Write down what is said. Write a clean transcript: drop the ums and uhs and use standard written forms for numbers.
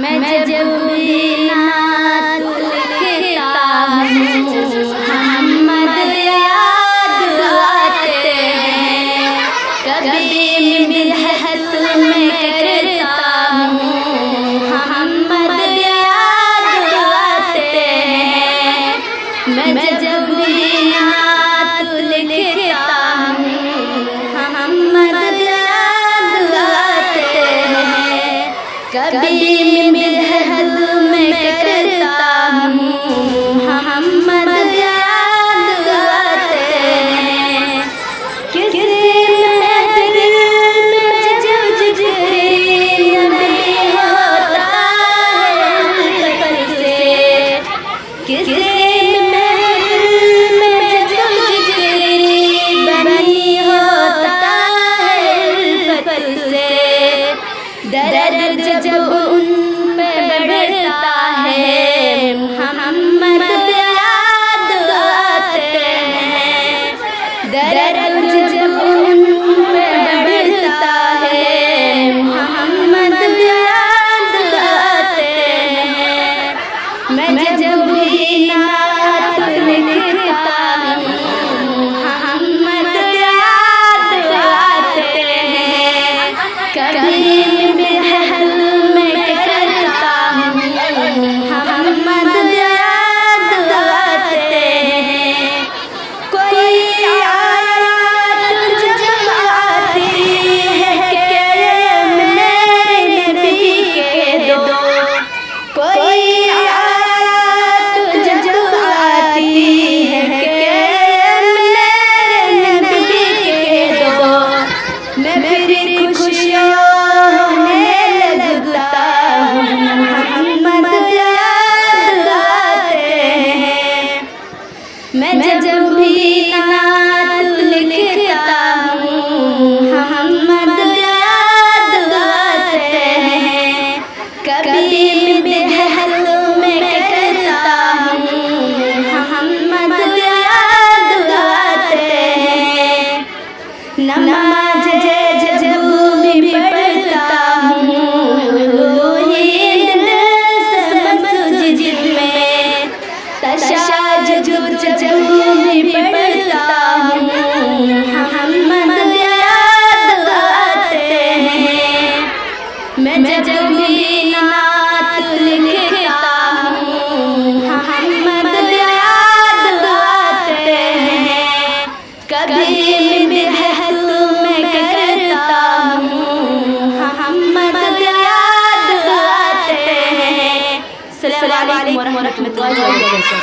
मैं जब भी नात लिखता हूँ मोहम्मद याद आते हैं। कभी मिलहत में करता हूँ मोहम्मद याद आते हैं। मैं जब भी नात लिखता हूँ मोहम्मद याद आते हैं। कभी मिलहत में करता हूँ मोहम्मद याद आते हैं। किसी महफिल में जो जिक्र नबी होता है उल्फत से, किसी महफिल में जो जिक्र बनी होता है उल्फत से। दर्द जब उन पे बढ़ता है मोहम्मद याद आते हैं। दर्द जब उन पे बढ़ता है मोहम्मद याद आते हैं। मैं जब भी नात लिखता हूँ मोहम्मद याद आते हैं। कभी मैं जब भी नात लिखता हूँ मोहम्मद याद आते हैं। कभी मिलहत में करता हूँ मोहम्मद याद आते हैं। नमाज जब भी पढ़ता हूँ लोहीद से मस्जिद में, तशहजुद जब भी पढ़ता हूँ मोहम्मद याद आते हैं। मैं जब भी नात लिखता हूँ मोहम्मद याद आते हैं। कभी मिलहत में करता हूँ मोहम्मद याद आते हैं। अस्सलामु अलैकुम व रहमतुल्लाहि व बरकातहू।